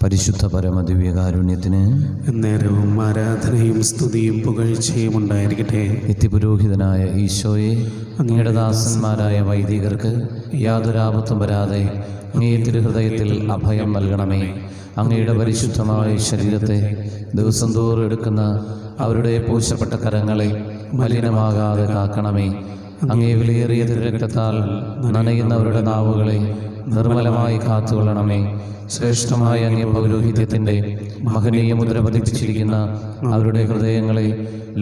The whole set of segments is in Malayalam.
പരിശുദ്ധ പരമദിവ്യകാരുണ്യത്തിന് നേരവും ആരാധനയും സ്തുതിയും പുകഴ്ചയും ഉണ്ടായിരിക്കട്ടെ. നിത്യപുരോഹിതനായ ഈശോയെ, അങ്ങയുടെ ദാസന്മാരായ വൈദികർക്ക് യാതൊരാപത്തും വരാതെ അങ്ങേ തിരുഹൃദയത്തിൽ അഭയം നൽകണമേ. അങ്ങയുടെ പരിശുദ്ധമായ ശരീരത്തെ ദിവസം തോറും എടുക്കുന്ന അവരുടെ പൂശപ്പെട്ട കരങ്ങളെ മലിനമാകാതെ കാക്കണമേ. അങ്ങേ വിലയേറിയ തിരുരക്തത്താൽ നനയുന്നവരുടെ നാവുകളെ നിർമ്മലമായി കാത്തുകൊള്ളണമേ. ശ്രേഷ്ഠമായ അങ്ങേ പൗരോഹിത്യത്തിൻ്റെ മഹനീയ മുദ്ര പതിപ്പിച്ചിരിക്കുന്ന അവരുടെ ഹൃദയങ്ങളെ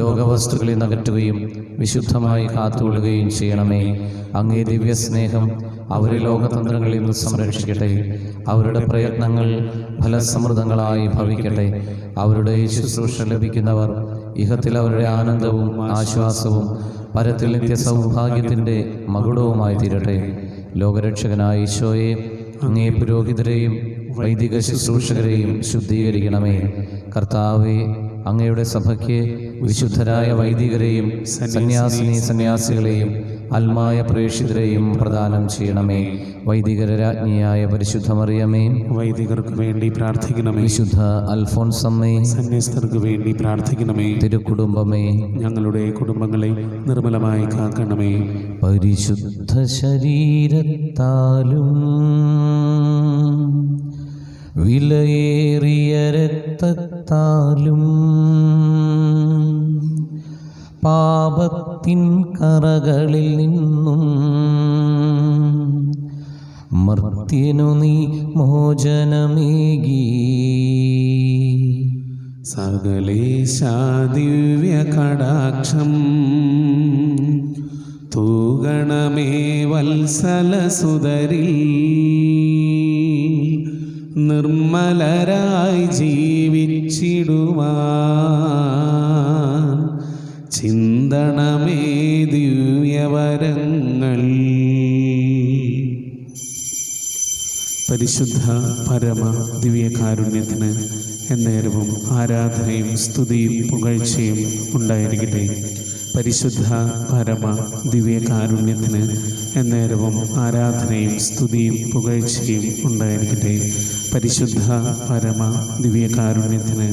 ലോകവസ്തുക്കളിൽ നകറ്റുകയും വിശുദ്ധമായി കാത്തുകൊള്ളുകയും ചെയ്യണമേ. അങ്ങേ ദിവ്യസ്നേഹം അവരെ ലോകതന്ത്രങ്ങളിൽ നിന്ന് സംരക്ഷിക്കട്ടെ. അവരുടെ പ്രയത്നങ്ങൾ ഫലസമൃദ്ധങ്ങളായി ഭവിക്കട്ടെ. അവരുടെ ശുശ്രൂഷ ലഭിക്കുന്നവർ ഇഹത്തിൽ അവരുടെ ആനന്ദവും ആശ്വാസവും പരത്തിൽ നിത്യ സൗഭാഗ്യത്തിൻ്റെ മകുടവുമായി തീരട്ടെ. ലോകരക്ഷകനായ ഈശോയെ, അങ്ങേ പുരോഹിതരെയും വൈദിക ശുശ്രൂഷകരെയും ശുദ്ധീകരിക്കണമേ. കർത്താവേ, അങ്ങയുടെ സഭയ്ക്ക് വിശുദ്ധരായ വൈദികരെയും സന്യാസികളെയും അൽമായ പ്രേക്ഷിതരെയും പ്രദാനം ചെയ്യണമേ. വൈദികരാജ്ഞിയായ പരിശുദ്ധ മറിയമേ, വൈദികർക്ക് വേണ്ടി പ്രാർത്ഥിക്കണമേ. വിശുദ്ധ അൽഫോൻസമ്മേ, സന്യസ്തർക്ക് വേണ്ടി പ്രാർത്ഥിക്കണമേ. തിരുക്കുടുംബമേ, ഞങ്ങളുടെ കുടുംബങ്ങളെ നിർമ്മലമായി കാക്കണമേ. പരിശുദ്ധ ശരീരത്താലും വിലയേറിയ രക്തത്താലും പാപത്തിൻ കറകളിൽ നിന്നും മർത്യനു നീ മോചനമേകി. സകലേശാ ദിവ്യ കടാക്ഷം തൂഗണമേ വത്സലസുതരിൽ. നിർമ്മലരായി ജീവിച്ചിടുവാൻ ചിന്തണമേ ദിവ്യവരങ്ങൾ. പരിശുദ്ധ പരമ ദിവ്യകാരുണ്യത്തിന് എന്നേരവും ആരാധനയും സ്തുതിയും പുകഴ്ചയും ഉണ്ടായിരിക്കട്ടെ. പരിശുദ്ധ പരമ ദിവ്യകാരുണ്യത്തിന് എന്നേരവും ആരാധനയും സ്തുതിയും പുകഴ്ചയും ഉണ്ടായിരിക്കട്ടെ. പരിശുദ്ധ പരമ ദിവ്യകാരുണ്യത്തിന്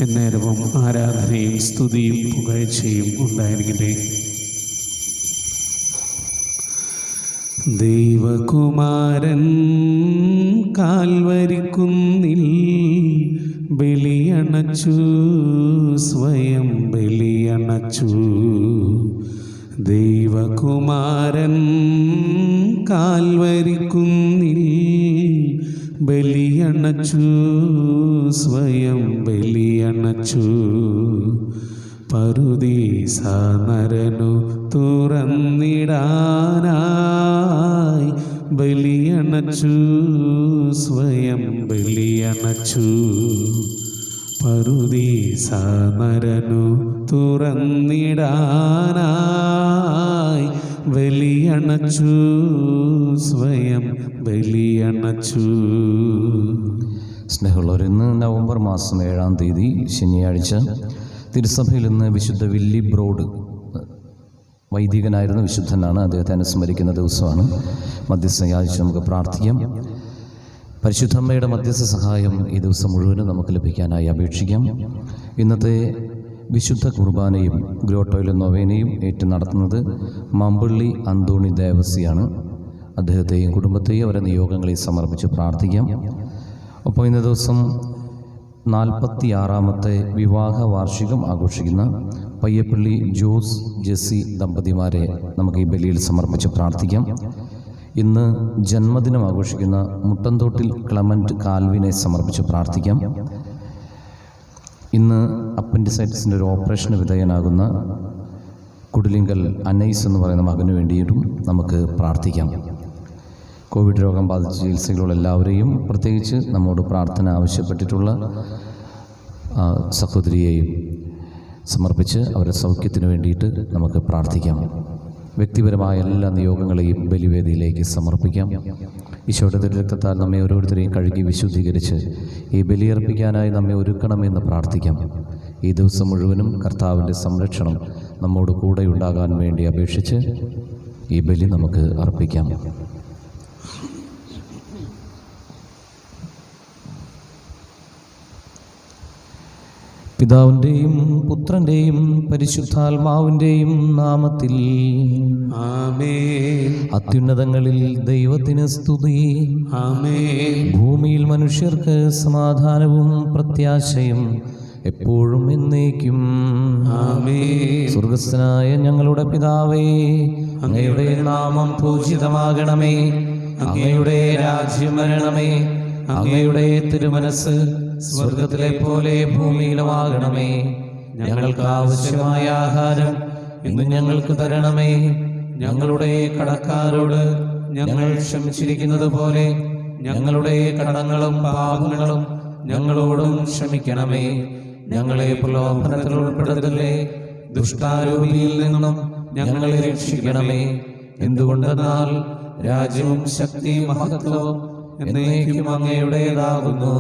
എന്നേരവും ആരാധനയും സ്തുതിയും പുകഴ്ചയും ഉണ്ടായിരിക്കട്ടെ. ദൈവകുമാരൻ കാൽവരിക്കുന്നിൽ ബലിയണച്ചു, സ്വയം ബലിയണച്ചു. ദൈവകുമാരൻ കാൽവരിക്കുന്നിൽ ബലിയണച്ചു, സ്വയം ബലിയണച്ചു. പറുദീസ നരനു തുറന്നിടാനായി ബലിയണച്ചു, സ്വയം ബലിയണച്ചു. പറുദീസ നരനു തുറന്നിടാനായി ബലിയണച്ചു, സ്വയം ബലിയണച്ചു. സ്നേഹമുള്ളവർ, ഇന്ന് നവംബർ മാസം 7-ാം തീയതി ശനിയാഴ്ച തിരുസഭയിൽ ഇന്ന് വിശുദ്ധ വില്ലിബ്രോഡ് വൈദികനായിരുന്ന വിശുദ്ധനാണ്. അദ്ദേഹത്തെ അനുസ്മരിക്കുന്ന ദിവസമാണ്. മധ്യസ്ഥ യാചിച്ച് നമുക്ക് പ്രാർത്ഥിക്കാം. പരിശുദ്ധമ്മയുടെ മധ്യസ്ഥ സഹായം ഈ ദിവസം മുഴുവനും നമുക്ക് ലഭിക്കാനായി അപേക്ഷിക്കാം. ഇന്നത്തെ വിശുദ്ധ കുർബാനയും ഗ്രോട്ടോയിലും നൊവേനയും ഏറ്റു നടത്തുന്നത് മമ്പള്ളി അന്തോണി ദേവസിയാണ്. അദ്ദേഹത്തെയും കുടുംബത്തെയും അവരെ നിയോഗങ്ങളെ സമർപ്പിച്ച് പ്രാർത്ഥിക്കാം. ഒപ്പം ഇന്ന ദിവസം 46-ാമത്തെ വിവാഹ വാർഷികം ആഘോഷിക്കുന്ന പയ്യപ്പള്ളി ജോസ് ജെസ്സി ദമ്പതിമാരെ നമുക്ക് ഈ ബലിയിൽ സമർപ്പിച്ച് പ്രാർത്ഥിക്കാം. ഇന്ന് ജന്മദിനം ആഘോഷിക്കുന്ന മുട്ടന്തോട്ടിൽ ക്ലമൻറ്റ് കാൽവിനെ സമർപ്പിച്ച് പ്രാർത്ഥിക്കാം. ഇന്ന് അപ്പൻഡിസൈറ്റിസിൻ്റെ ഒരു ഓപ്പറേഷന് വിധേയനാകുന്ന കുടിലിങ്കൽ അനൈസ് എന്ന് പറയുന്ന മകന് വേണ്ടിയിട്ടും നമുക്ക് പ്രാർത്ഥിക്കാം. കോവിഡ് രോഗം ബാധിച്ച ചികിത്സകളുള്ള എല്ലാവരെയും, പ്രത്യേകിച്ച് നമ്മോട് പ്രാർത്ഥന ആവശ്യപ്പെട്ടിട്ടുള്ള സഹോദരിയെയും സമർപ്പിച്ച് അവരുടെ സൗഖ്യത്തിന് വേണ്ടിയിട്ട് നമുക്ക് പ്രാർത്ഥിക്കാം. വ്യക്തിപരമായ എല്ലാ നിയോഗങ്ങളെയും ബലിവേദിയിലേക്ക് സമർപ്പിക്കാം. ഈശോയുടെ തിരുരക്തത്താൽ നമ്മെ ഓരോരുത്തരെയും കഴുകി വിശുദ്ധീകരിച്ച് ഈ ബലിയർപ്പിക്കാനായി നമ്മെ ഒരുക്കണമെന്ന് പ്രാർത്ഥിക്കാം. ഈ ദിവസം മുഴുവനും കർത്താവിൻ്റെ സംരക്ഷണം നമ്മോട് കൂടെ ഉണ്ടാകാൻ വേണ്ടി അപേക്ഷിച്ച് ഈ ബലി നമുക്ക് അർപ്പിക്കാം. പിതാവിൻ്റെയും പുത്രൻ്റെയും പരിശുദ്ധാത്മാവിൻ്റെയും നാമത്തിൽ ആമേൻ. അത്യുന്നതങ്ങളിൽ ദൈവത്തിന് സ്തുതി. ആമേൻ. ഭൂമിയിൽ മനുഷ്യർക്ക് സമാധാനവും പ്രത്യാശയും എപ്പോഴും എന്നേക്കും. ആമേൻ. സ്വർഗസ്ഥനായ ഞങ്ങളുടെ പിതാവേ, അങ്ങയുടെ നാമം പൂജിതമാകണമേ. അങ്ങയുടെ രാജ്യം വരണമേ. അങ്ങയുടെ തിരുമനസ് സ്വർഗത്തിലെ പോലെ ഭൂമിയിലുമാകണമേ. ഞങ്ങൾക്ക് ആവശ്യമായ ആഹാരം ഇന്ന് ഞങ്ങൾക്ക് തരണമേ. ഞങ്ങളുടെ കടക്കാരോട് ഞങ്ങൾ ക്ഷമിച്ചിരിക്കുന്നത് പോലെ ഞങ്ങളുടെ കടങ്ങളും പാപങ്ങളും ഞങ്ങളോടും ക്ഷമിക്കണമേ. ഞങ്ങളെ പ്രലോഭനത്തിൽ ഉൾപ്പെടുത്തല്ലേ, ദുഷ്ടാരൂപിയിൽ നിന്നും ഞങ്ങളെ രക്ഷിക്കണമേ. എന്തുകൊണ്ടെന്നാൽ രാജ്യവും ശക്തിയും മഹത്വവും എന്നേക്കും അങ്ങയുടേതാകുന്നു.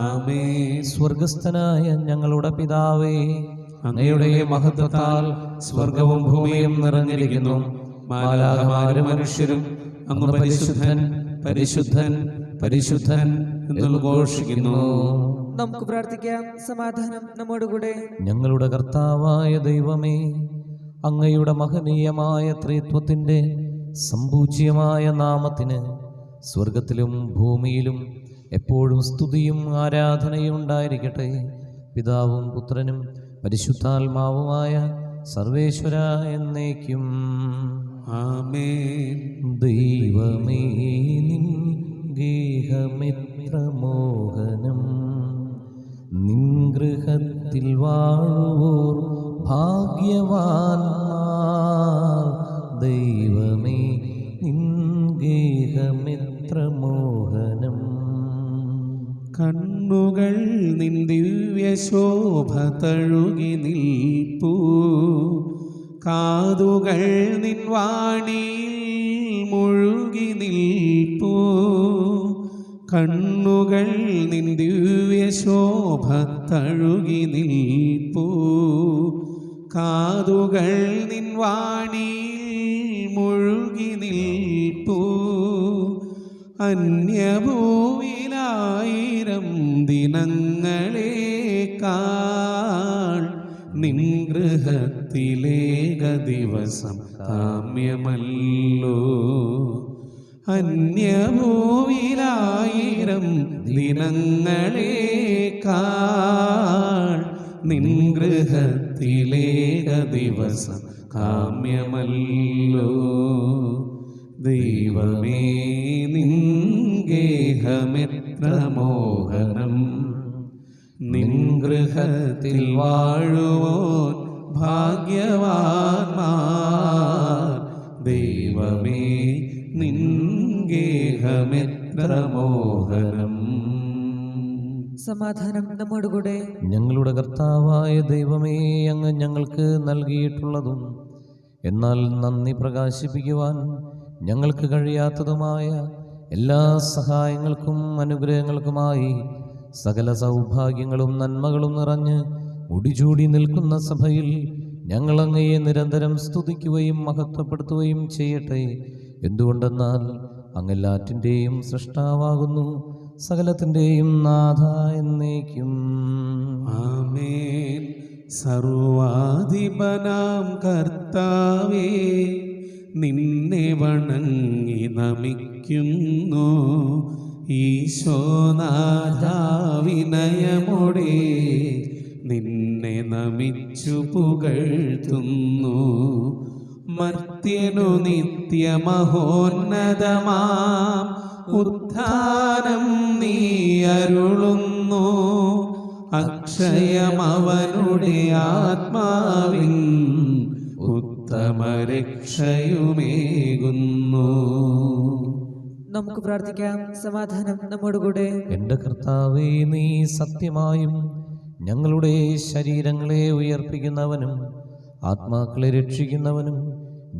ആമേൻ. സ്വർഗസ്ഥനായ ഞങ്ങളുടെ പിതാവേ, അങ്ങയുടെ മഹത്വത്താൽ സ്വർഗവും ഭൂമിയും നിറഞ്ഞിരിക്കുന്നു. മാലാഖമാരും മനുഷ്യരും അങ്ങ് പരിശുദ്ധൻ പരിശുദ്ധൻ പരിശുദ്ധൻ എന്ന് ഘോഷിക്കുന്നു. നമുക്ക് പ്രാർത്ഥിക്കാം. സമാധാനം നമ്മോടുകൂടെ. ഞങ്ങളുടെ കർത്താവായ ദൈവമേ, അങ്ങയുടെ മഹനീയമായ ത്രിത്വത്തിൻ്റെ സമ്പൂജ്യമായ നാമത്തിന് സ്വർഗത്തിലും ഭൂമിയിലും എപ്പോഴും സ്തുതിയും ആരാധനയും ഉണ്ടായിരിക്കട്ടെ. പിതാവും പുത്രനും പരിശുദ്ധാത്മാവുമായ സർവേശ്വര എന്നേക്കും. ആമേൻ. ദൈവമേ, നിൻ ഗേഹമിത്രമോഹനം, നിൻ ഗൃഹത്തിൽ വാഴുവോർ ഭാഗ്യവാന്മാർ. ദൈവമേ, നിൻ ഗേഹമിത്രമോഹനം. കണ്ണുകൾ നിൻ ദിവ്യശോഭ തഴുകി നിൽപ്പൂ, കാതുകൾ നിൻ വാണിയിൽ മുഴുകി നിൽപ്പൂ. കണ്ണുകൾ നിൻ ദിവ്യശോഭ തഴുകി നിൽപ്പൂ, കാതുകൾ നിൻ വാണിയിൽ മുഴുകി നിൽപ്പൂ. അന്യഭൂവിലായിരം ദിനങ്ങളേക്കാൾ നിൻ ഗൃഹത്തിലേക ദിവസം കാമ്യമല്ലോ. അന്യഭൂവിലായിരം ദിനങ്ങളേക്കാൾ നിൻ ഗൃഹത്തിലേക ദിവസം കാമ്യമല്ലോ. ദൈവമേ നിൻ ഗേഹമെത്ര മോഹനം, നിൻ ഗൃഹത്തിൽ വാഴുവോൻ ഭാഗ്യവാന്മാർ. ദൈവമേ നിൻ ഗേഹമെത്ര മോഹനം. സമാധാനം നമ്മോടുകൂടെ. ഞങ്ങളുടെ കർത്താവായ ദൈവമേ, അങ്ങ് ഞങ്ങൾക്ക് നൽകിയിട്ടുള്ളതും എന്നാൽ നന്ദി പ്രകാശിപ്പിക്കുവാൻ ഞങ്ങൾക്ക് കഴിയാത്തതുമായ എല്ലാ സഹായങ്ങൾക്കും അനുഗ്രഹങ്ങൾക്കുമായി സകല സൗഭാഗ്യങ്ങളും നന്മകളും നിറഞ്ഞ് മുടിചൂടി നിൽക്കുന്ന സഭയിൽ ഞങ്ങൾ അങ്ങയെ നിരന്തരം സ്തുതിക്കുകയും മഹത്വപ്പെടുത്തുകയും ചെയ്യട്ടെ. എന്തുകൊണ്ടെന്നാൽ അങ്ങെല്ലാറ്റിൻ്റെയും സൃഷ്ടാവാകുന്നു, സകലത്തിൻ്റെയും നാഥ എന്നേക്കും. ആമേൻ. സർവാധിപനാം കർത്താവേ, നിന്നെ വണങ്ങി നമിക്കുന്നു. ഈശോനാഥ വിനയമോടെ നിന്നെ നമിച്ചു പുകഴ്ത്തുന്നു. മർത്യനു നിത്യമഹോന്നതമാം ഉത്ഥാനം നീ അരുളുന്നു. അക്ഷയമവനുടെ ആത്മാവിൻ ഉത്തമരക്ഷയുമേകുന്നു. നമുക്ക് പ്രാർത്ഥിക്കാം. സമാധാനം നമ്മോടുകൂടെ. എൻ്റെ കർത്താവേ, നീ സത്യമായും ഞങ്ങളുടെ ശരീരങ്ങളെ ഉയർപ്പിക്കുന്നവനും ആത്മാക്കളെ രക്ഷിക്കുന്നവനും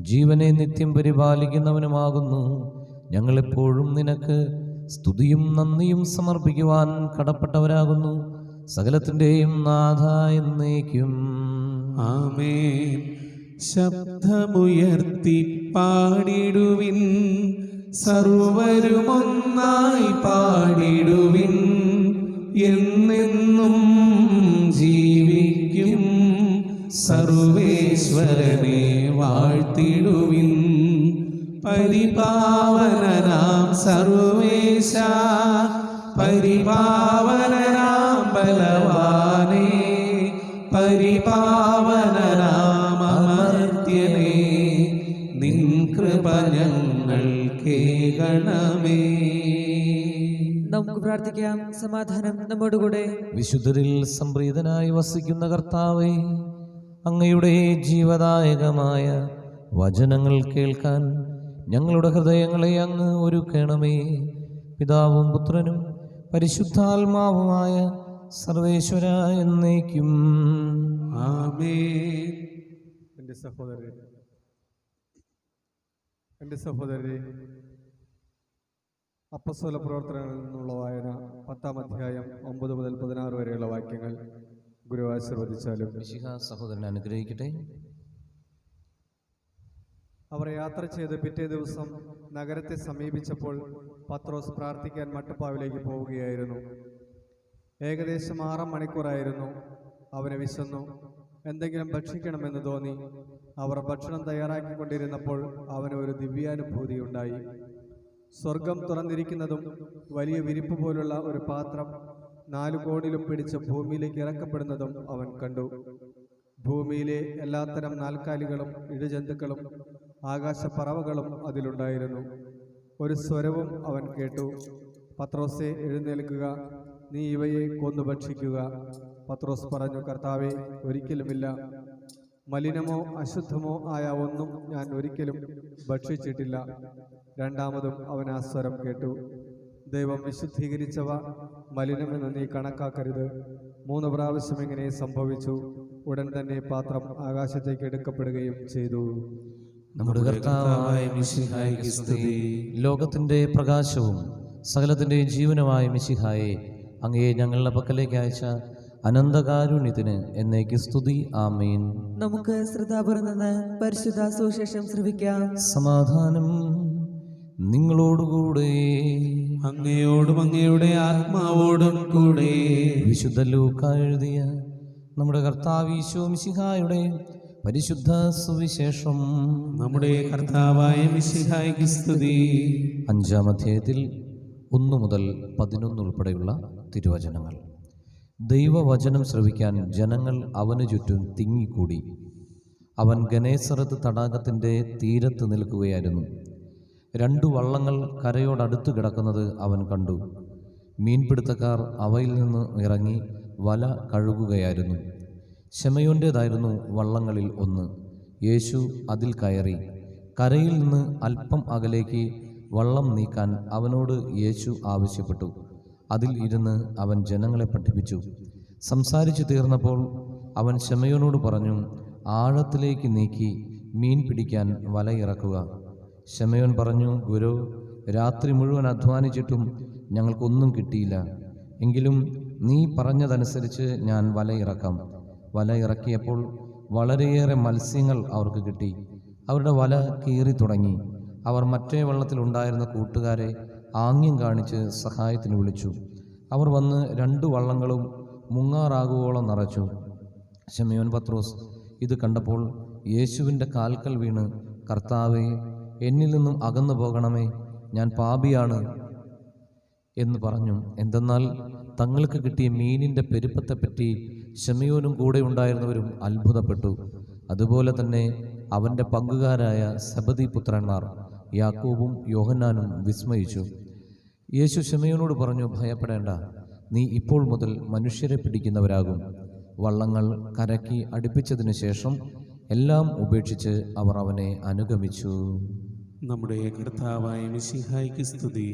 ജീവനെ നിത്യം പരിപാലിക്കുന്നവനുമാകുന്നു. ഞങ്ങളെപ്പോഴും നിനക്ക് സ്തുതിയും നന്ദിയും സമർപ്പിക്കുവാൻ കടപ്പെട്ടവരാകുന്നു. സകലത്തിൻ്റെയും നാഥ എന്നേക്കും. ആമേൻ. ശബ്ദമുയർത്തി പാടിടുവിൻ, സർവരുമൊന്നായി പാടിടുവിൻ. എന്നെന്നും ജീവിക്കും സർവേശ്വരനെ വാഴ്ത്തിടുവിൻ. പരിപാവനനാം സർവേശ, പരിപാവനനാം ബലവാനേ, പരിപാവനനാം അമർത്യനേ, നിൻ കൃപ ഞങ്ങൾ കേൾക്കണമേ. നമുക്ക് പ്രാർത്ഥിക്കാം. സമാധാനം നമ്മോടുകൂടെ. വിശുദ്ധരിൽ സംപ്രീതനായി വസിക്കുന്ന കർത്താവേ, അങ്ങയുടെ ജീവദായകമായ വചനങ്ങൾ കേൾക്കാൻ ഞങ്ങളുടെ ഹൃദയങ്ങളെ അങ്ങ് ഒരുക്കണമേ. പിതാവും പുത്രനും പരിശുദ്ധാത്മാവുമായ സർവേശ്വര എന്നേക്കും. ആമേൻ. എൻ്റെ സഹോദരരെ, അപ്പസ്തോല പ്രവർത്തനങ്ങളിൽ നിന്നുള്ള വായന 10-ാം അധ്യായം 9 മുതൽ 16 വരെയുള്ള വാക്യങ്ങൾ ഗുരു ആശീർവദിച്ചാലും. മിശിഹ സഹോദരനെ അനുഗ്രഹിക്കട്ടെ. അവർ യാത്ര ചെയ്ത് പിറ്റേ ദിവസം നഗരത്തെ സമീപിച്ചപ്പോൾ പത്രോസ് പ്രാർത്ഥിക്കാൻ മട്ടുപ്പാവിലേക്ക് പോവുകയായിരുന്നു. ഏകദേശം 6 മണിക്കൂറായിരുന്നു. അവന് വിശന്നു. എന്തെങ്കിലും ഭക്ഷിക്കണമെന്ന് തോന്നി. അവർ ഭക്ഷണം തയ്യാറാക്കിക്കൊണ്ടിരുന്നപ്പോൾ അവന് ഒരു ദിവ്യാനുഭൂതി ഉണ്ടായി. സ്വർഗം തുറന്നിരിക്കുന്നതും വലിയ വിരിപ്പ് പോലുള്ള ഒരു പാത്രം 4 കോണിലും പിടിച്ച് ഭൂമിയിലേക്ക് ഇറക്കപ്പെടുന്നതും അവൻ കണ്ടു. ഭൂമിയിലെ എല്ലാത്തരം നാൽക്കാലികളും ഇഴജന്തുക്കളും ആകാശപ്പറവകളും അതിലുണ്ടായിരുന്നു. ഒരു സ്വരവും അവൻ കേട്ടു: പത്രോസേ, എഴുന്നേൽക്കുക, നീ ഇവയെ കൊന്നു ഭക്ഷിക്കുക. പത്രോസ് പറഞ്ഞു: കർത്താവേ, ഒരിക്കലുമില്ല. മലിനമോ അശുദ്ധമോ ആയ ഒന്നും ഞാൻ ഒരിക്കലും ഭക്ഷിച്ചിട്ടില്ല. രണ്ടാമതും അവൻ ആ സ്വരം കേട്ടു: ദൈവം വിശുദ്ധീകരിച്ചവ മലിനമെന്ന് നീ കണക്കാക്കരുത്. 3 പ്രാവശ്യം ഇങ്ങനെ സംഭവിച്ചു. ഉടൻ തന്നെ പാത്രം ആകാശത്തേക്ക് എടുക്കപ്പെടുകയും ചെയ്തു. നമ്മുടെ കർത്താവായ മിശിഹായ്ക്ക് സ്തുതി. ലോകത്തിന്റെ പ്രകാശവും സകലത്തിന്റെ ജീവനുമായ മിശിഹായെ, അങ്ങയെ ഞങ്ങളുടെ പക്കലേക്ക് അയച്ച അനന്തകാരുണ്യത്തിന് എന്നേക്ക് സ്തുതി. ആമേൻ. നമുക്ക് ശ്രദ്ധാപൂർവം നിന്ന് പരിശുദ്ധ സുവിശേഷം ശ്രവിക്കാം. സമാധാനം നിങ്ങളോടുകൂടെ. അങ്ങയോടും അങ്ങയുടെ ആത്മാവോടും കൂടെ. വിശുദ്ധ ലൂക്കാ എഴുതിയ നമ്മുടെ കർത്താവ് ഈശോ മിശിഹായുടെ പരിശുദ്ധ സുവിശേഷം നമ്മുടെ കർത്താവായ മിശിഹായ്ക്ക് സ്തുതി. 5-ാം അധ്യായത്തിൽ 1 മുതൽ 11 ഉൾപ്പെടെയുള്ള തിരുവചനങ്ങൾ. ദൈവവചനം ശ്രവിക്കാൻ ജനങ്ങൾ അവനു ചുറ്റും തിങ്ങിക്കൂടി. അവൻ ഗനേസറത്ത് തടാകത്തിൻ്റെ തീരത്ത് നിൽക്കുകയായിരുന്നു. 2 വള്ളങ്ങൾ കരയോടടുത്ത് കിടക്കുന്നത് അവൻ കണ്ടു. മീൻപിടുത്തക്കാർ അവയിൽ നിന്ന് ഇറങ്ങി വല കഴുകുകയായിരുന്നു. ശമയോൻ്റേതായിരുന്നു വള്ളങ്ങളിൽ ഒന്ന്. യേശു അതിൽ കയറി. കരയിൽ നിന്ന് അല്പം അകലേക്ക് വള്ളം നീക്കാൻ അവനോട് യേശു ആവശ്യപ്പെട്ടു. അതിൽ ഇരുന്ന് അവൻ ജനങ്ങളെ പഠിപ്പിച്ചു. സംസാരിച്ചു തീർന്നപ്പോൾ അവൻ ശമയോനോട് പറഞ്ഞു, ആഴത്തിലേക്ക് നീക്കി മീൻ പിടിക്കാൻ വലയിറക്കുക. ശമയോൻ പറഞ്ഞു, ഗുരു, രാത്രി മുഴുവൻ അധ്വാനിച്ചിട്ടും ഞങ്ങൾക്കൊന്നും കിട്ടിയില്ല. എങ്കിലും നീ പറഞ്ഞതനുസരിച്ച് ഞാൻ വലയിറക്കാം. വല ഇറക്കിയപ്പോൾ വളരെയേറെ മത്സ്യങ്ങൾ അവർക്ക് കിട്ടി. അവരുടെ വല കീറി തുടങ്ങി. അവർ മറ്റേ വള്ളത്തിലുണ്ടായിരുന്ന കൂട്ടുകാരെ ആംഗ്യം കാണിച്ച് സഹായത്തിന് വിളിച്ചു. അവർ വന്ന് 2 വള്ളങ്ങളും മുങ്ങാറാകുവോളം നിറച്ചു. ശമയോൻ പത്രോസ് ഇത് കണ്ടപ്പോൾ യേശുവിൻ്റെ കാൽക്കൽ വീണ്, കർത്താവേ, എന്നിൽ നിന്നും അകന്നു പോകണമേ, ഞാൻ പാപിയാണ് എന്ന് പറഞ്ഞു. എന്തെന്നാൽ തങ്ങൾക്ക് കിട്ടിയ മീനിൻ്റെ പെരുപ്പത്തെപ്പറ്റി ശമയോനും കൂടെ ഉണ്ടായിരുന്നവരും അത്ഭുതപ്പെട്ടു. അതുപോലെ തന്നെ അവൻ്റെ പങ്കുകാരായ സെബദി പുത്രന്മാർ യാക്കോബും യോഹന്നാനും വിസ്മയിച്ചു. യേശു ശമയോനോട് പറഞ്ഞു, ഭയപ്പെടേണ്ട, നീ ഇപ്പോൾ മുതൽ മനുഷ്യരെ പിടിക്കുന്നവരാകും. വള്ളങ്ങൾ കരയ്ക്ക് അടുപ്പിച്ചതിനു ശേഷം എല്ലാം ഉപേക്ഷിച്ച് അവർ അവനെ അനുഗമിച്ചു. നമ്മുടെ കർത്താവായ മിശിഹായ്ക്ക് സ്തുതി.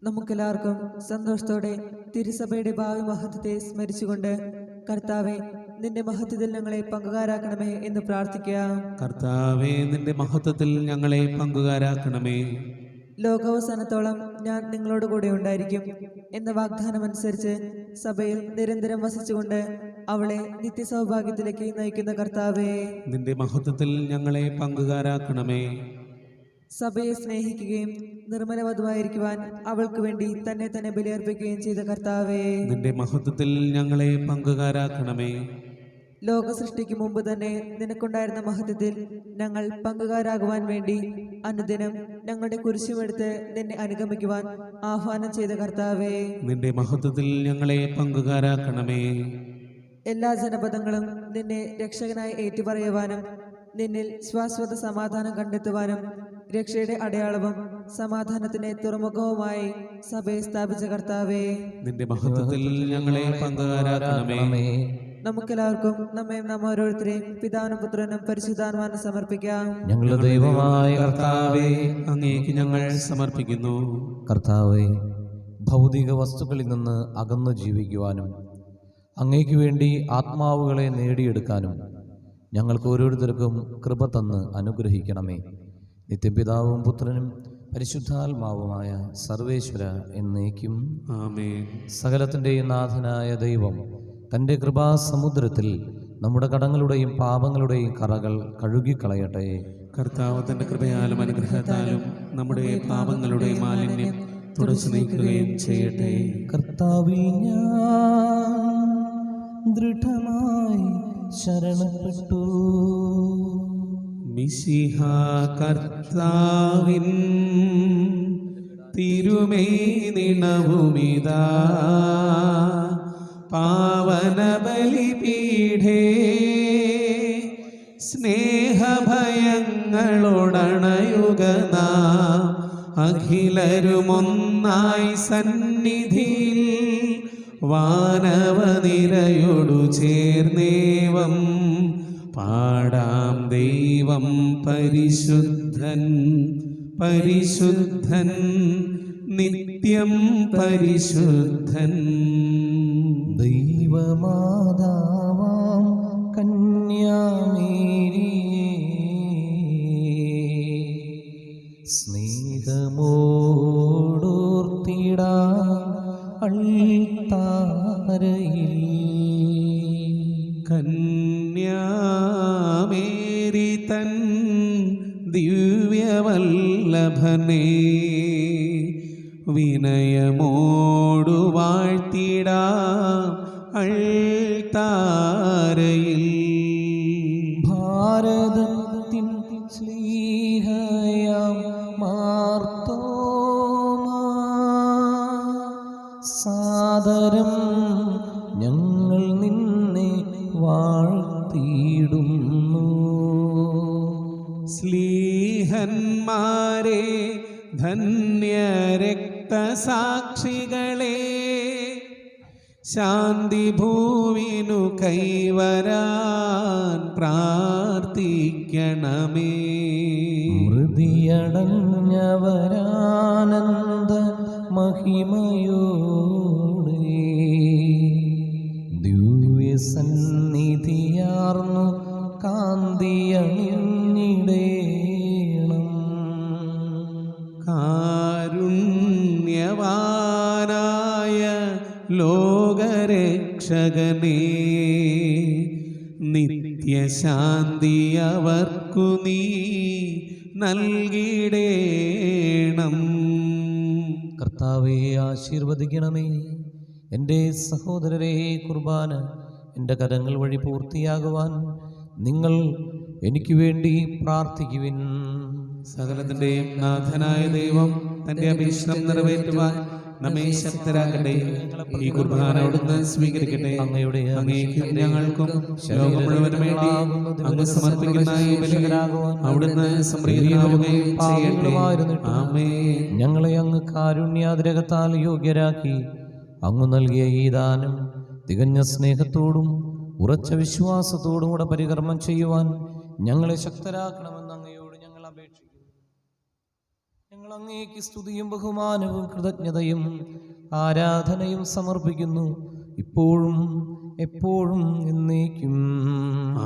നമുക്കെല്ലാവർക്കും സന്തോഷത്തോടെ തിരുസഭയുടെ ഭാവി മഹത്വത്തെ സ്മരിച്ചുകൊണ്ട്, കർത്താവെ, നിന്റെ മഹത്വത്തിൽ ഞങ്ങളെ പങ്കുകാരാക്കണമേ എന്ന് പ്രാർത്ഥിക്കാം. കർത്താവേ, നിന്റെ മഹത്വത്തിൽ ഞങ്ങളെ പങ്കുകാരാക്കണമേ. ലോകാവസാനത്തോളം ഞാൻ നിങ്ങളോട് കൂടെ ഉണ്ടായിരിക്കും എന്ന വാഗ്ദാനമനുസരിച്ച് സഭയിൽ നിരന്തരം വസിച്ചുകൊണ്ട് അവളെ നിത്യസൗഭാഗ്യത്തിലേക്ക് നയിക്കുന്ന കർത്താവേ, നിന്റെ മഹത്വത്തിൽ ഞങ്ങളെ പങ്കുകാരാക്കണമേ. സഭയെ സ്നേഹിക്കുകയും നിർമ്മലവധുവായിരിക്കുവാൻ അവൾക്ക് വേണ്ടി തന്നെ തന്നെ ബലിയർപ്പിക്കുകയും ചെയ്ത കർത്താവേ, നിന്റെ മഹത്വത്തിൽ ഞങ്ങളെ പങ്കുകാരാക്കണമേ. ലോക സൃഷ്ടിക്ക് മുമ്പ് തന്നെ നിനക്കുണ്ടായിരുന്ന മഹത്വത്തിൽ ഞങ്ങൾ പങ്കുകാരാകുവാൻ വേണ്ടി അനുദിനം ഞങ്ങളുടെ കുരിശുമെടുത്ത് നിന്നെ അനുഗമിക്കുവാൻ ആഹ്വാനം ചെയ്ത കർത്താവേ, നിന്റെ മഹത്വത്തിൽ ഞങ്ങളെ പങ്കുകാരാക്കണമേ. എല്ലാ ജനപദങ്ങളും നിന്നെ രക്ഷകനായി ഏറ്റുപറയുവാനും നിന്നിൽ ശ്വാശ്വത സമാധാനം കണ്ടെത്തുവാനും രക്ഷയുടെ അടയാളവും സമാധാനത്തിന്റെ തുറമുഖവുമായി സഭയെ സ്ഥാപിച്ച കർത്താവേ, നിന്റെ മഹത്വത്തിൽ ഞങ്ങളെ പങ്കുകാരാക്കണമേ. നമുക്കെല്ലാവർക്കും നാം ഓരോരുത്തരെയും പിതാവിനും പുത്രനും പരിശുദ്ധാത്മാവിനും സമർപ്പിക്കാം. ഞങ്ങളുടെ ദൈവമായ കർത്താവേ, അങ്ങേക്ക് ഞങ്ങൾ സമർപ്പിക്കുന്നു. കർത്താവേ, ഭൗതിക വസ്തുക്കളിൽ നിന്ന് അകന്നു ജീവിക്കുവാനും അങ്ങേക്ക് വേണ്ടി ആത്മാവുകളെ നേടിയെടുക്കാനും ഞങ്ങൾക്ക് ഓരോരുത്തർക്കും കൃപ തന്ന് അനുഗ്രഹിക്കണമേ. നിത്യപിതാവും പുത്രനും പരിശുദ്ധാത്മാവുമായ സർവേശ്വര എന്നേക്കും ആമേൻ. സകലത്തിൻ്റെയും നാഥനായ ദൈവം തൻ്റെ കൃപാസമുദ്രത്തിൽ നമ്മുടെ കടങ്ങളുടെയും പാപങ്ങളുടെയും കറകൾ കഴുകിക്കളയട്ടെ. കർത്താവ് തന്റെ കൃപയാലും അനുഗ്രഹത്താലും നമ്മുടെ പാപങ്ങളുടെ മാലിന്യം തുടച്ചു നീക്കുകയും ചെയ്യട്ടെ. കർത്താവിൽ ഞാൻ ദൃഢമായി ശരണപ്പെട്ടു. മിശിഹ കർത്താവിൻ തിരുമേനിണവുമിതാ പാവന ബലിപീഠേ സ്നേഹഭയങ്ങളോടണയുക നാം അഖിലരുമൊന്നായി സന്നിധിയിൽ വാനവനിരയോടു ചേർന്നേവം പാടാം. ദൈവം പരിശുദ്ധൻ പരിശുദ്ധൻ നിത്യം പരിശുദ്ധൻ. ദൈവമാതാവാം കന്യാമേരിയേ, സ്നേഹമോടോർത്തിടാം അൾത്താരയിൽ. കന്യാമേരി തൻ ദിവ്യവല്ലഭനെ വിനയമോടു വാഴ്ത്തിടാം അൾത്താരയിൽ. സാദരം ഞങ്ങൾ നിന്നെ വാഴ്ത്തിയിടുന്നു. സ്ലീഹന്മാരെ ധന്യരക്തസാക്ഷികളെ ശാന്തി ഭൂവിനു കൈവരാൻ പ്രാർത്ഥിക്കണമേ. മൃതിയടഞ്ഞവരാനന്ദ മഹിമയോടെ ദിവ്യസന്നിധിയാർന്നു കാന്തിയണിഞ്ഞിടേണം. കാരുണ്യവാനായ ലോകരക്ഷകനേ, നിത്യശാന്തി അവർക്കു നീ നൽകിടേണം. കർത്താവെ ആശീർവദിക്കണമേ. എൻ്റെ സഹോദരരെ, കുർബാന എൻ്റെ കരങ്ങൾ വഴി പൂർത്തിയാകുവാൻ നിങ്ങൾ എനിക്ക് വേണ്ടി പ്രാർത്ഥിക്കുവിൻ. സകലത്തിന്റെയും നാഥനായ ദൈവം തന്റെ അഭീഷ്ടം നിറവേറ്റുവാൻ നമ്മെ ശക്തരാക്കട്ടെ. ഈ കുർബാന അവിടുന്ന് സ്വീകരിക്കട്ടെ. അങ്ങേക്കും ഞങ്ങൾക്കും ലോകം മുഴുവനും വേണ്ടി അങ്ങ് സമർപ്പിക്കുന്ന ഈ ബലി അവിടുന്ന് സംപ്രീതനാവുകയും ചെയ്യട്ടെ. ആമേൻ. ഞങ്ങളെ അങ്ങ് കാരുണ്യാതിരകത്താൽ യോഗ്യരാക്കി അങ്ങ് നൽകിയ ഈ ദാനം തികഞ്ഞ സ്നേഹത്തോടും ഉറച്ച വിശ്വാസത്തോടും കൂടെ പരികർമ്മം ചെയ്യുവാൻ ഞങ്ങളെ ശക്തരാക്കണമെന്ന് അങ്ങയോട് ഞങ്ങൾ അപേക്ഷിക്കുന്നു. ഞങ്ങൾ അങ്ങേക്ക് സ്തുതിയും ബഹുമാനവും കൃതജ്ഞതയും ആരാധനയും സമർപ്പിക്കുന്നു, ഇപ്പോഴും എപ്പോഴും എന്നേക്കും.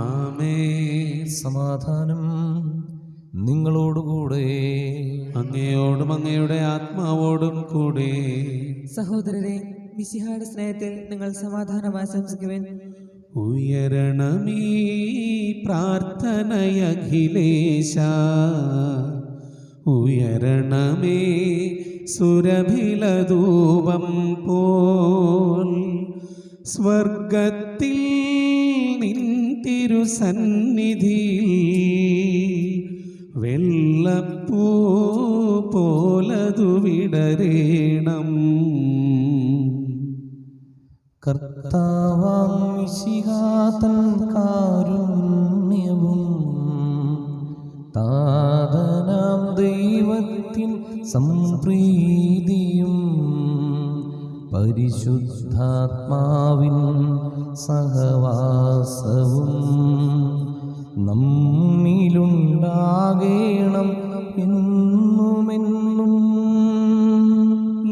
ആമേൻ. സമാധാനം നിങ്ങളോടുകൂടെ. അങ്ങയോടും അങ്ങയുടെ ആത്മാവോടും കൂടെ. സഹോദരരെ, മിശിഹായുടെ സ്നേഹത്തിൽ നിങ്ങൾ സമാധാനം ആശംസിക്കുവിൻ. ഉയരണമേ പ്രാർത്ഥനയഖിലേശ, ഉയരണമേ സുരഭിലധൂപം പോൽ. സ്വർഗത്തിൽ നിൻ തിരുസന്നിധിയിൽ വെള്ളപ്പൂ പോലതു വിടരേണം. കർത്താവാം മിശിഹാതൻ കാരുണ്യവും താതനാം ദൈവത്തിൻ സംപ്രീതിയും പരിശുദ്ധാത്മാവിൻ സഹവാസവും നമ്മിലുണ്ടാകേണം എന്നുമെന്നും.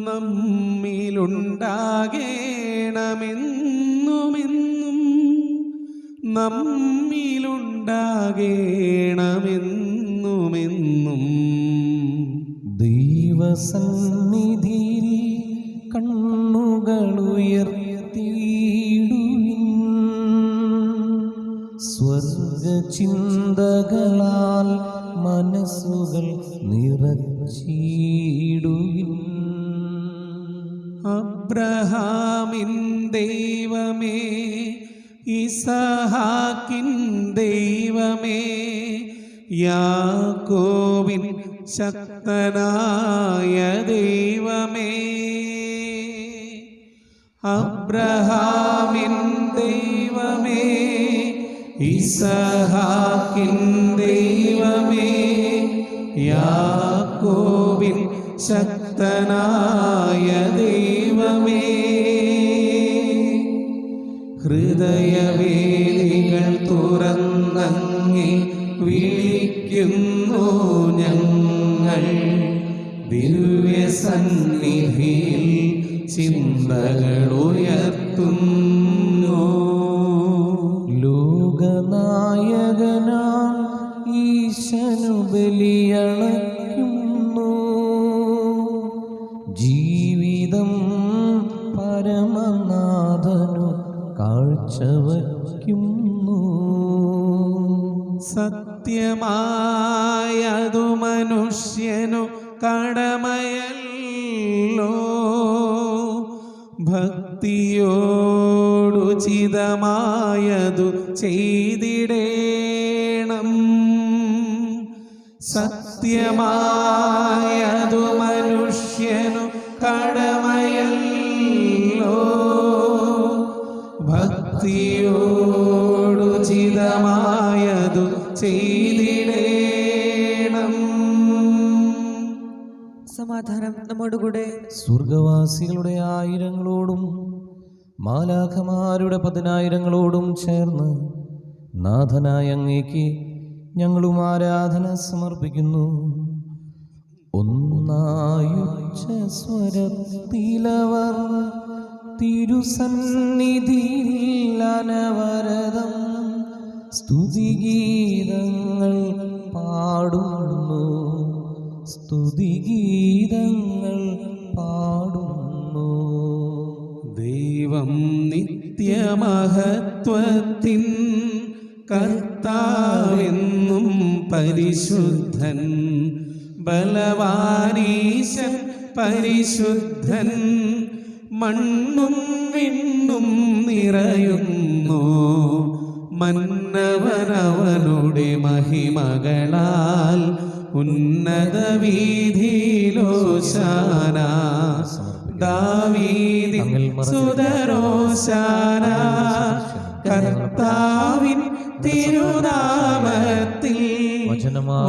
നമ്മിലുണ്ടാകേണമെന്നുമെന്നും, നമ്മിലുണ്ടാകേണമെന്നുമെന്നും. ദൈവസന്നിധിയിൽ കണ്ണുകളുയർത്തിയിടുവിൻ, സ്വർഗചിന്തകളാൽ മനസ്സുകൾ നിറച്ചിടുവിൻ. അബ്രഹാമിൻ ദൈവമേ, ഇസഹാക്കിൻ ദൈവമേ, യാക്കോബിൻ ശക്തനായ ദൈവമേ. അബ്രഹാമിൻ ദൈവമേ, ഇസഹാക്കിൻ ദൈവമേ, യാക്കോബിൻ ശക്തനായ ദൈവമേ. ഹൃദയവേദികൾ തുറന്നങ്ങി വിളിക്കുന്നു ഞങ്ങൾ, ദിവ്യസന്നിധിയിൽ ചിന്തകളുയർത്തുന്നു. ലോകനായകനാം ഈശനു ബലിയണയ്ക്കുന്നു, ജീവിതം പരമനാഥനു കാഴ്ചവയ്ക്കുന്നു. സത്യമായതു മനുഷ്യനു കടമയല്ലോ, ഭക്തിയോടുചിതമായതു ചെയ്തിടേണം. സത്യമായതു മനുഷ്യനു കടമയല്ലോ, ഭക്തിയോടുചിതമായതു ചെയ്തിടേണം. സമാധാനം നമ്മോടുകൂടെ. സ്വർഗവാസികളുടെ ആയിരങ്ങളോടും മാലാഖമാരുടെ 10,000-ങ്ങളോടും ചേർന്ന് നാഥനായ അങ്ങേക്ക് ഞങ്ങളും ആരാധന സമർപ്പിക്കുന്നു. ഒന്നായുച്ച സ്വരത്തിലവർ തിരുസന്നിധിയിൽ അനവരതം സ്തുതിഗീതങ്ങൾ പാടുന്നു, സ്തുതിഗീതങ്ങൾ പാടുന്നു. ദൈവം നിത്യമഹത്വത്തിൻ കർത്താവെന്നും പരിശുദ്ധൻ, ബലവാനീശൻ പരിശുദ്ധൻ, മണ്ണും വിണ്ണും നിറയുന്നു. മന്നവനവനുടെ മഹിമകളാൽ ഉന്നത വീഥിയിലോശാന. ദാവീദിൻ സുതരോശാന. കർത്താവിൻ തിരുനാമത്തിൽ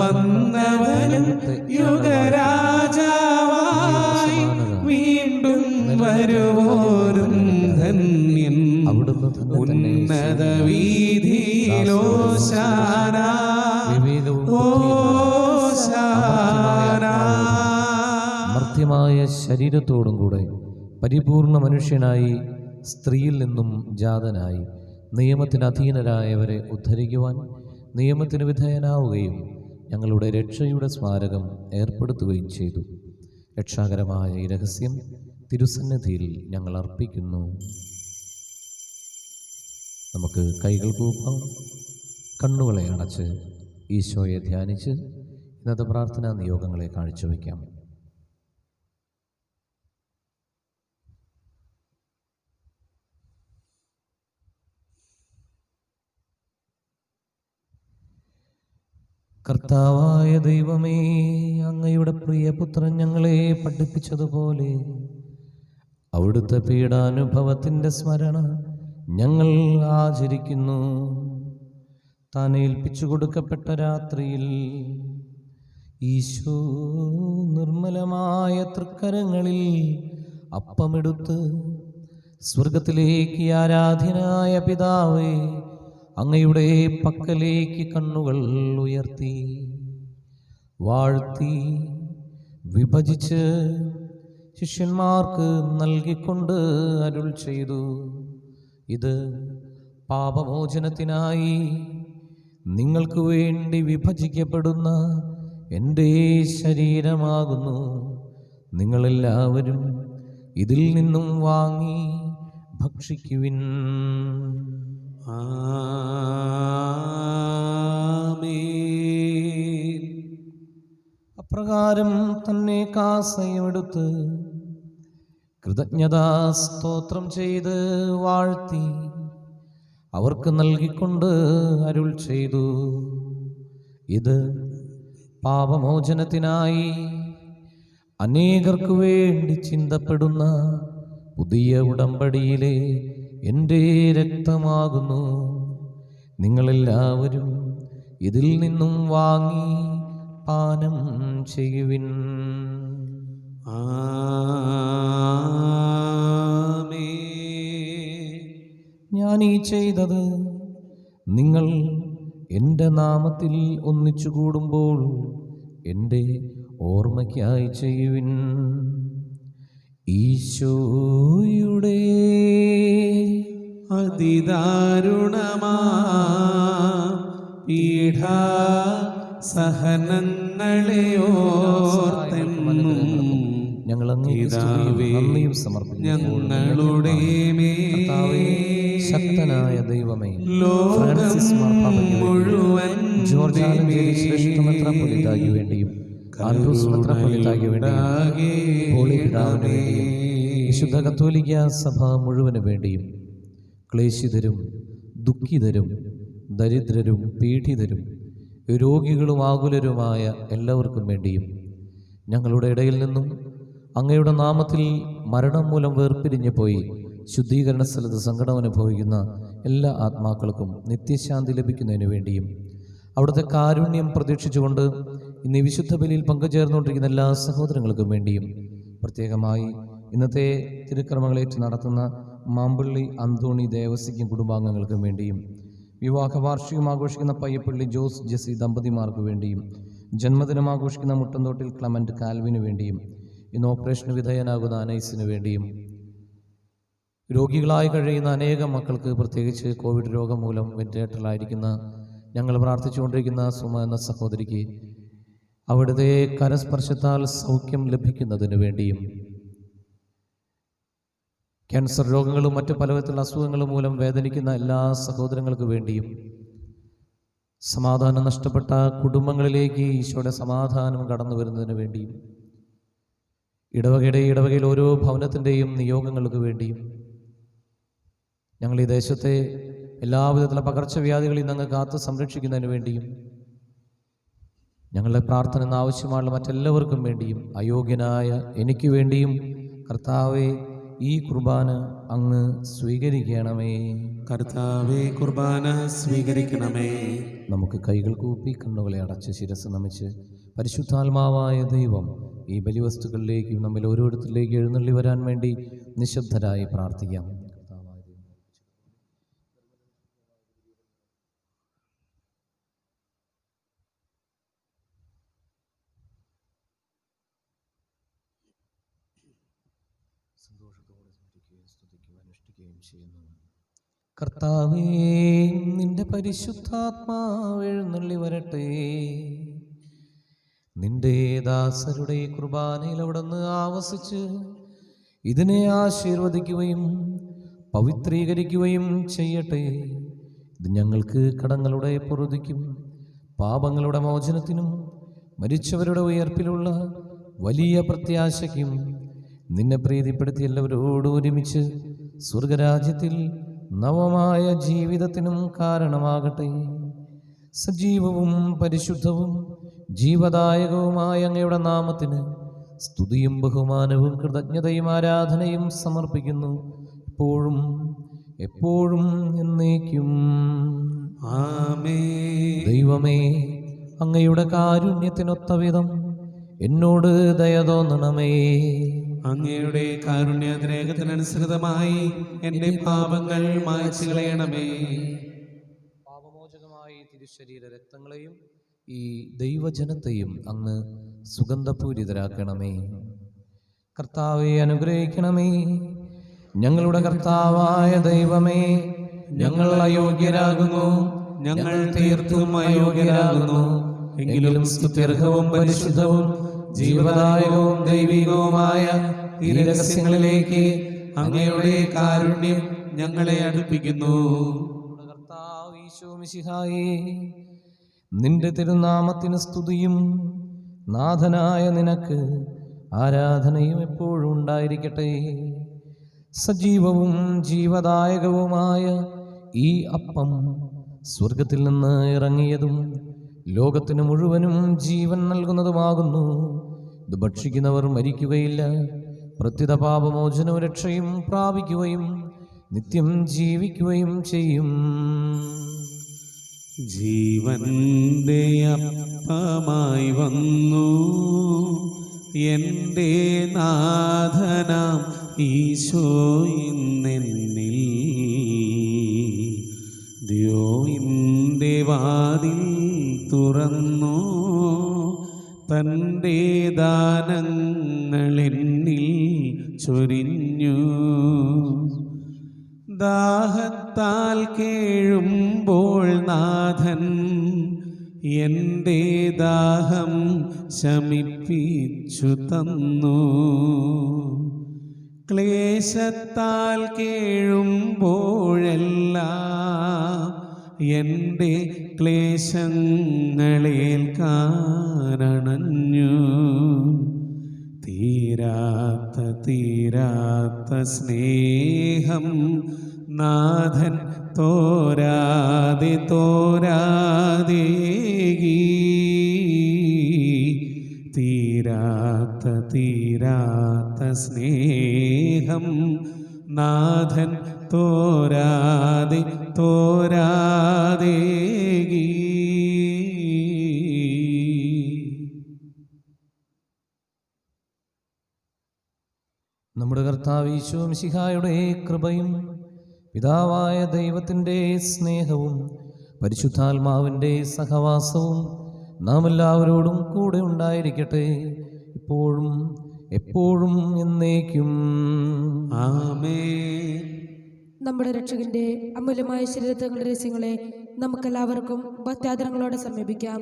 വന്നവനും യുഗരാജാവായി വീണ്ടും വരുവോരും ധന്യൻ. ഉന്നത വീഥിയിലോശാന ഓശാന. മർത്യമായ ശരീരത്തോടും കൂടെ പരിപൂർണ മനുഷ്യനായി സ്ത്രീയിൽ നിന്നും ജാതനായി നിയമത്തിന് അധീനരായവരെ ഉദ്ധരിക്കുവാൻ നിയമത്തിന് വിധേയനാവുകയും ഞങ്ങളുടെ രക്ഷയുടെ സ്മാരകം ഏർപ്പെടുത്തുകയും ചെയ്തു. രക്ഷാകരമായ ഈ രഹസ്യം തിരുസന്നിധിയിൽ ഞങ്ങൾ അർപ്പിക്കുന്നു. നമുക്ക് കൈകൾ കൂപ്പാം, കണ്ണുകളെ അടച്ച് ഈശോയെ ധ്യാനിച്ച് ഇന്നത്തെ പ്രാർത്ഥനാ നിയോഗങ്ങളെ കാഴ്ചവെക്കാം. കർത്താവായ ദൈവമേ, അങ്ങയുടെ പ്രിയപുത്രൻ ഞങ്ങളെ പഠിപ്പിച്ചതുപോലെ അവിടുത്തെ പീഡാനുഭവത്തിൻ്റെ സ്മരണ ഞങ്ങൾ ആചരിക്കുന്നു. താൻ ഏൽപ്പിച്ചു കൊടുക്കപ്പെട്ട രാത്രിയിൽ ഈശോ നിർമ്മലമായ തൃക്കരങ്ങളിൽ അപ്പമെടുത്ത് സ്വർഗത്തിലേക്ക് ആരാധ്യനായ പിതാവേ, അങ്ങയുടെ പക്കലേക്ക് കണ്ണുകൾ ഉയർത്തി വാഴ്ത്തി വിഭജിച്ച് ശിഷ്യന്മാർക്ക് നൽകിക്കൊണ്ട് അരുൾ ചെയ്തു: ഇത് പാപമോചനത്തിനായി നിങ്ങൾക്ക് വേണ്ടി വിഭജിക്കപ്പെടുന്ന എൻ്റെ ശരീരമാകുന്നു. നിങ്ങളെല്ലാവരും ഇതിൽ നിന്നും വാങ്ങി ഭക്ഷിക്കുവിൻ. ആമേൻ. അപ്രകാരം തന്നെ കാസയുമെടുത്ത് കൃതജ്ഞതാ സ്തോത്രം ചെയ്ത് വാഴ്ത്തി അവർക്ക് നൽകിക്കൊണ്ട് അരുൾ ചെയ്തു: ഇത് പാപമോചനത്തിനായി അനേകർക്ക് വേണ്ടി ചിന്തപ്പെടുന്ന പുതിയ ഉടമ്പടിയിലെ എൻ്റെ രക്തമാകുന്നു. നിങ്ങളെല്ലാവരും ഇതിൽ നിന്നും വാങ്ങി പാനം ചെയ്യുവിൻ. ഞാൻ ഈ ചെയ്തത് നിങ്ങൾ എൻ്റെ നാമത്തിൽ ഒന്നിച്ചു കൂടുമ്പോൾ എൻ്റെ ഓർമ്മയ്ക്കായി ചെയ്യുവിൻ. ഈശോയുടെ അതിദാരുണമാ പീഠാ സഹനങ്ങളെ ഓർത്തെന്നും ഞങ്ങൾ നന്ദിയും സമർപ്പിക്കുന്നു. ഞങ്ങളുടെ ശക്തനായ ദൈവമേ, ലോകം മുഴുവൻ ജോർജ് ശ്രേഷ്ഠ മെത്രാപ്പൊലീത്തായ്ക്ക് വേണ്ടിയും ആൻഡ്രൂസ് മെത്രാപ്പൊലീത്തായ്ക്ക് വേണ്ടിയും ഹോളി പിതാവിന് വേണ്ടിയും വിശുദ്ധ കത്തോലിക്ക സഭ മുഴുവന് വേണ്ടിയും ക്ലേശിതരും ദുഃഖിതരും ദരിദ്രരും പീഡിതരും രോഗികളും ആകുലരുമായ എല്ലാവർക്കും വേണ്ടിയും ഞങ്ങളുടെ ഇടയിൽ നിന്നും അങ്ങയുടെ നാമത്തിൽ മരണം മൂലം വേർപിരിഞ്ഞു പോയി ശുദ്ധീകരണ സ്ഥലത്ത് സങ്കടം അനുഭവിക്കുന്ന എല്ലാ ആത്മാക്കൾക്കും നിത്യശാന്തി ലഭിക്കുന്നതിന് വേണ്ടിയും അവിടുത്തെ കാരുണ്യം പ്രതീക്ഷിച്ചുകൊണ്ട് ഇന്ന് ഈ വിശുദ്ധ ബലിയിൽ പങ്കുചേർന്നുകൊണ്ടിരിക്കുന്ന എല്ലാ സഹോദരങ്ങൾക്കും വേണ്ടിയും പ്രത്യേകമായി ഇന്നത്തെ തിരുക്കർമ്മങ്ങളേറ്റ് നടത്തുന്ന മാമ്പള്ളി അന്തോണി ദേവസിക്കും കുടുംബാംഗങ്ങൾക്കും വേണ്ടിയും വിവാഹ വാർഷികം ആഘോഷിക്കുന്ന പയ്യപ്പള്ളി ജോസ് ജെസി ദമ്പതിമാർക്ക് വേണ്ടിയും ജന്മദിനം ആഘോഷിക്കുന്ന മുട്ടന്തോട്ടിൽ ക്ലമന്റ് കാൽവിന് വേണ്ടിയും ഇന്ന് ഓപ്പറേഷന് വിധേയനാകുന്ന അനൈസിന് വേണ്ടിയും രോഗികളായി കഴിയുന്ന അനേകം മക്കൾക്ക്, പ്രത്യേകിച്ച് കോവിഡ് രോഗം മൂലം വെന്റിലേറ്ററിലായിരിക്കുന്ന ഞങ്ങൾ പ്രാർത്ഥിച്ചുകൊണ്ടിരിക്കുന്ന സുമ എന്ന സഹോദരിക്ക് അവിടുത്തെ കരസ്പർശത്താൽ സൗഖ്യം ലഭിക്കുന്നതിന് വേണ്ടിയും ക്യാൻസർ രോഗങ്ങളും മറ്റു പലവിധത്തിലുള്ള അസുഖങ്ങളും മൂലം വേദനിക്കുന്ന എല്ലാ സഹോദരങ്ങൾക്ക് വേണ്ടിയും സമാധാനം നഷ്ടപ്പെട്ട കുടുംബങ്ങളിലേക്ക് ഈശോയുടെ സമാധാനം കടന്നു വരുന്നതിന് വേണ്ടിയും ഇടവകയിൽ ഓരോ ഭവനത്തിൻ്റെയും നിയോഗങ്ങൾക്ക് വേണ്ടിയും ഞങ്ങൾ ഈ ദേശത്തെ എല്ലാവിധത്തിലുള്ള പകർച്ചവ്യാധികളിൽ നിന്ന് അങ്ങ് കാത്ത് സംരക്ഷിക്കുന്നതിന് വേണ്ടിയും ഞങ്ങളുടെ പ്രാർത്ഥന എന്ന ആവശ്യമുള്ള മറ്റെല്ലാവർക്കും വേണ്ടിയും അയോഗ്യനായ എനിക്ക് വേണ്ടിയും കർത്താവെ ഈ കുർബാന അങ്ങ് സ്വീകരിക്കണമേ. കർത്താവേ, കുർബാന സ്വീകരിക്കണമേ. നമുക്ക് കൈകൾ കൂപ്പി കണ്ണുകളെ അടച്ച് ശിരസ് നമിച്ച് പരിശുദ്ധാത്മാവായ ദൈവം ഈ ബലിവസ്തുക്കളിലേക്കും നമ്മിൽ ഓരോരുത്തരിലേക്ക് എഴുന്നള്ളി വരാൻ വേണ്ടി നിശബ്ദരായി പ്രാർത്ഥിക്കാം. സന്തോഷത്തോടെ സ്മരിക്കുകയും സ്തുതിക്കുകയും അനുഷ്ഠിക്കുകയും ചെയ്യുന്നു. കർത്താവേ, നിന്റെ പരിശുദ്ധാത്മാവ് എഴുന്നള്ളി വരട്ടെ. നിന്റെ ദാസരുടെ കുർബാനയിൽ അവിടുന്ന് ആവസിച്ച് ഇതിനെ ആശീർവദിക്കുകയും പവിത്രീകരിക്കുകയും ചെയ്യട്ടെ. ഇത് ഞങ്ങൾക്ക് കടങ്ങളുടെ പൊറുതിക്കും പാപങ്ങളുടെ മോചനത്തിനും മരിച്ചവരുടെ ഉയർപ്പിലുള്ള വലിയ പ്രത്യാശയ്ക്കും നിന്നെ പ്രീതിപ്പെടുത്തി എല്ലാവരോടും ഒരുമിച്ച് സ്വർഗരാജ്യത്തിൽ നവമായ ജീവിതത്തിനും കാരണമാകട്ടെ. സജീവവും പരിശുദ്ധവും ജീവദായകവുമായ അങ്ങയുടെ നാമത്തിന് സ്തുതിയും ബഹുമാനവും കൃതജ്ഞതയും ആരാധനയും സമർപ്പിക്കുന്നു, എപ്പോഴും എപ്പോഴും എന്നേക്കും. ആമേൻ. ദൈവമേ, അങ്ങയുടെ കാരുണ്യത്തിനൊത്ത വിധം എന്നോട് ദയ തോന്നണമേ. അങ്ങയുടെ കാരുണ്യഗ്രഹത്തിനനുസൃതമായി എൻ്റെ പാപങ്ങൾ മായ്ച്ചു കളയണമേ. പാപമോചകമായി തിരുശരീര രക്തങ്ങളെയും ഈ ദൈവജനത്തെയും അങ്ങ് സുഗന്ധപൂരിതരാക്കണമേ. കർത്താവെ, അനുഗ്രഹിക്കണമേ. ഞങ്ങളുടെ കർത്താവായ ദൈവമേ, ഞങ്ങൾ അയോഗ്യരാകുന്നു, ഞങ്ങൾ തീർത്തും അയോഗ്യരാകുന്നു. എങ്കിലും സ്തുത്യർഹവും പരിശുദ്ധവും ജീവദായകവും ദൈവികവുമായ ഈ രഹസ്യങ്ങളിലേക്ക് അങ്ങയുടെ കാരുണ്യം ഞങ്ങളെ അടുപ്പിക്കുന്നു. കർത്താവ് ഈശോ മിശിഹായേ, നിന്റെ തിരുനാമത്തിന് സ്തുതിയും നാഥനായ നിനക്ക് ആരാധനയും എപ്പോഴും ഉണ്ടായിരിക്കട്ടെ. സജീവവും ജീവദായകവുമായ ഈ അപ്പം സ്വർഗത്തിൽ നിന്ന് ഇറങ്ങിയതും ലോകത്തിന് മുഴുവനും ജീവൻ നൽകുന്നതുമാകുന്നു. ഇത് ഭക്ഷിക്കുന്നവർ മരിക്കുകയില്ല, പ്രത്യുത പാപമോചനവും രക്ഷയും പ്രാപിക്കുകയും നിത്യം ജീവിക്കുകയും ചെയ്യും. ജീവന്റെ അപ്പമായി വന്നു എൻ്റെ നാഥനാം ഈശോ ഇന്നെന്നിൽ ദ്യോയിൻ്റെ വാതിൽ തുറന്നു തൻ്റെ ദാനങ്ങളെന്നിൽ ചൊരിഞ്ഞു. ദാഹത്താൽ കേഴുമ്പോൾ നാഥൻ എൻ്റെ ദാഹം ശമിപ്പിച്ചു തന്നു. ക്ലേശത്താൽ കേഴുമ്പോഴെല്ലാം എൻ്റെ ക്ലേശങ്ങളേൽക്കാനണഞ്ഞു. തീരാത്ത സ്നേഹം നാഥൻ തോരാതെ തീരാത്ത സ്നേഹം നാഥൻ തോരാതെ തോരാതേകി. നമ്മുടെ കർത്താവ് ഈശോ മിശിഹായുടെ കൃപയും പിതാവായ ദൈവത്തിൻ്റെ സ്നേഹവും പരിശുദ്ധാത്മാവിൻ്റെ സഹവാസവും നാം എല്ലാവരോടും കൂടെ ഉണ്ടായിരിക്കട്ടെ, ഇപ്പോഴും എപ്പോഴും എന്നേക്കും. ആമേൻ. നമ്മുടെ രക്ഷകന്റെ അമൂല്യമായ ശരീരത്തിന്റെ രഹസ്യങ്ങളെ നമുക്കെല്ലാവർക്കും ഭക്ത്യാദരങ്ങളോടെ സമീപിക്കാം.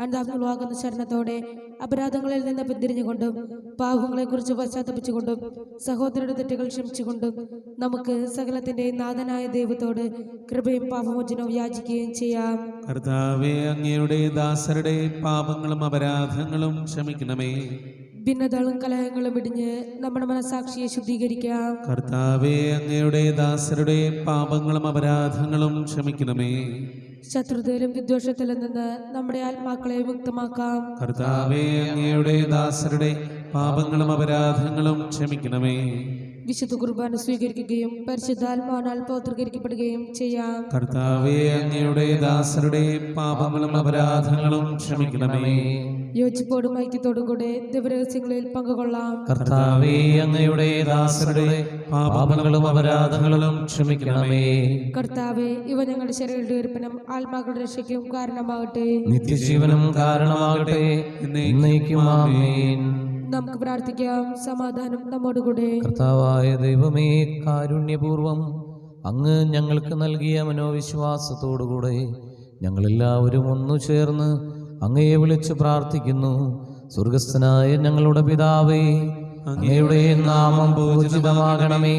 അന്താത്മവാകുന്ന ശരണത്തോടെ അപരാധങ്ങളിൽ നിന്ന് പിന്തിരിഞ്ഞുകൊണ്ടും പാവങ്ങളെക്കുറിച്ച് പശ്ചാത്തപിച്ചുകൊണ്ടും സഹോദരരുടെ തെറ്റുകൾ ക്ഷമിച്ചുകൊണ്ടും നമുക്ക് സകലത്തിന്റെ നാഥനായ ദൈവത്തോട് കൃപയും പാപമോചനവും യാചിക്കുകയും ചെയ്യാം. കർത്താവേ, അങ്ങയുടെ ദാസരുടെ പാപങ്ങളും അപരാധങ്ങളും ക്ഷമിക്കണമേ. ഭിന്നതകളും കലഹങ്ങളും ഇടിഞ്ഞ് നമ്മുടെ മനസാക്ഷിയെ ശുദ്ധീകരിക്കാം. കർത്താവേ, അങ്ങയുടെ ദാസരുടെ പാപങ്ങളും അപരാധങ്ങളും ക്ഷമിക്കണമേ. ശത്രുതയിലും വിദ്വേഷത്തിലും നിന്ന് നമ്മുടെ ആത്മാക്കളെ മുക്തമാക്കാം. കർത്താവേ, അങ്ങയുടെ ദാസരുടെ പാപങ്ങളും അപരാധങ്ങളും ക്ഷമിക്കണമേ. വിശുദ്ധ കുർബാന സ്വീകരിക്കുകയും പരിശുദ്ധാത്മാവിനാൽ പൗത്രീകരിക്കപ്പെടുകയും ചെയ്യാം. കർത്താവേ, അങ്ങയുടെ ദാസരുടെ പാപങ്ങളും അപരാധങ്ങളും ക്ഷമിക്കണമേ. യോജിപ്പോടും ഐക്യത്തോടും കൂടെ ദിവരഹസ്യങ്ങളിൽ പങ്കുകൊള്ളാം. കർത്താവേ, അങ്ങയുടെ ദാസരുടെ പാപങ്ങളും അപരാധങ്ങളും ക്ഷമിക്കണമേ. കർത്താവേ, ഇവ ഞങ്ങളുടെ ശരീരങ്ങളുടെ ഉയർപ്പിനും ആത്മാക്കളുടെ രക്ഷയ്ക്കും കാരണമാകട്ടെ, നിത്യജീവനും കാരണമാകട്ടെ, എന്നേക്കും ആമേൻ. നമുക്ക് പ്രാർത്ഥിക്കാം. സമാധാനം നമ്മോടുകൂടെ. കർത്താവായ ദൈവമേ, കാരുണ്യപൂർവം അങ്ങ് ഞങ്ങൾക്ക് നൽകിയ മനോവിശ്വാസത്തോടുകൂടെ ഞങ്ങളെല്ലാവരും ഒന്നു ചേർന്ന് അങ്ങയെ വിളിച്ച് പ്രാർത്ഥിക്കുന്നു. സ്വർഗസ്ഥനായ ഞങ്ങളുടെ പിതാവേ, അങ്ങയുടെ നാമം പൂജിതമാകണമേ,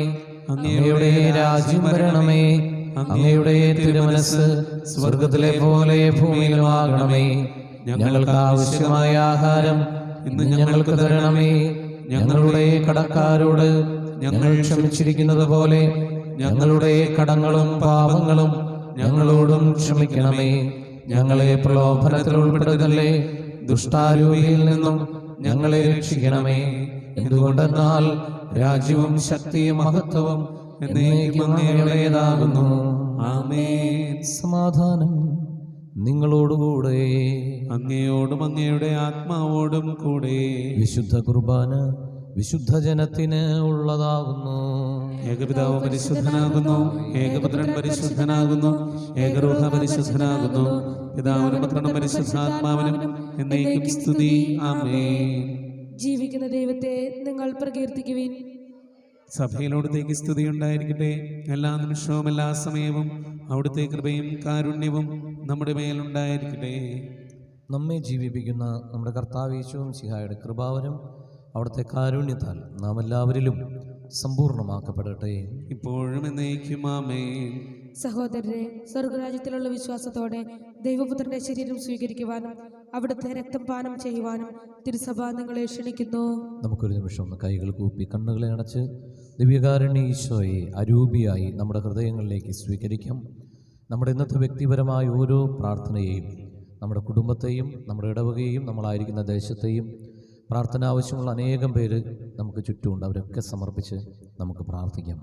അങ്ങയുടെ രാജ്യം വരണമേ, അങ്ങയുടെ തിരുമനസ് സ്വർഗത്തിലെ പോലെ ഭൂമിയിലുമാകണമേ. ഞങ്ങൾക്ക് ആവശ്യമായ ആഹാരം ഇന്ന് ഞങ്ങൾക്ക് തരണമേ. ഞങ്ങളുടെ കടക്കാരോട് ഞങ്ങൾ ക്ഷമിച്ചിരിക്കുന്നത് പോലെ ഞങ്ങളുടെ കടങ്ങളും പാപങ്ങളും ഞങ്ങളോടും ക്ഷമിക്കണമേ. ഞങ്ങളെ പ്രലോഭനത്തിൽ ഉൾപ്പെടുത്തല്ലേ, ദുഷ്ടാരൂപിയിൽ നിന്നും ഞങ്ങളെ രക്ഷിക്കണമേ. എന്തുകൊണ്ടെന്നാൽ രാജ്യവും ശക്തിയും മഹത്വവും എന്നേക്കും അങ്ങയുടേതാകുന്നു. ആമേൻ. സമാധാനം നിങ്ങളോടുകൂടെ, അങ്ങയോടും അങ്ങയുടെ ആത്മാവോടും കൂടെ. വിശുദ്ധ കുർബാന വിശുദ്ധ ജനത്തിന് ഉള്ളതാകുന്നു. ഏകപിതാവ് പരിശുദ്ധനാകുന്നു, ഏകപുത്രൻ പരിശുദ്ധനാകുന്നു, ഏകരൂഹ പരിശുദ്ധനാകുന്നു. പിതാവിനും പുത്രനും പരിശുദ്ധാത്മാവിനും എന്നേക്കും സ്തുതി. ആമേൻ. ജീവിക്കുന്ന ദൈവത്തെ നിങ്ങൾ പ്രകീർത്തിക്കുവിൻ. സഭയിലവിടുത്തേക്ക് സ്തുതി ഉണ്ടായിരിക്കട്ടെ. എല്ലാ നിമിഷവും എല്ലാ സമയവും അവിടുത്തെ കൃപയും കാരുണ്യവും നമ്മുടെ മേലുണ്ടായിരിക്കട്ടെ. നമ്മെ ജീവിപ്പിക്കുന്ന നമ്മുടെ കർത്താവ് യേശു മിശിഹായുടെ കൃപാവരം അവിടുത്തെ കാരുണ്യത്താൽ നാം എല്ലാവരിലും സമ്പൂർണ്ണമാക്കപ്പെടട്ടെ, ഇപ്പോഴും എന്നേക്കും. ആമേൻ. സഹോദരരെ, സ്വർഗരാജ്യത്തിലുള്ള വിശ്വാസത്തോടെ ദൈവപുത്രന്റെ ശരീരം സ്വീകരിക്കുവാനും അവിടുത്തെ രക്തം പാനം ചെയ്യുവാനും തിരുസഭ നിങ്ങളെ ക്ഷണിക്കുന്നു. നമുക്കൊരു നിമിഷം ഒന്ന് കൈകൾ കൂപ്പി കണ്ണുകളെ അടച്ച് ദിവ്യകാരുണ്യ ഈശോയെ അരൂപിയായി നമ്മുടെ ഹൃദയങ്ങളിലേക്ക് സ്വീകരിക്കാം. നമ്മുടെ ഇന്നത്തെ വ്യക്തിപരമായ ഓരോ പ്രാർത്ഥനയെയും, നമ്മുടെ കുടുംബത്തെയും, നമ്മുടെ ഇടവകയെയും, നമ്മളായിരിക്കുന്ന ദേശത്തെയും, പ്രാർത്ഥന ആവശ്യമുള്ള അനേകം പേര് നമുക്ക് ചുറ്റുമുണ്ട്. അവരൊക്കെ സമർപ്പിച്ച് നമുക്ക് പ്രാർത്ഥിക്കാം.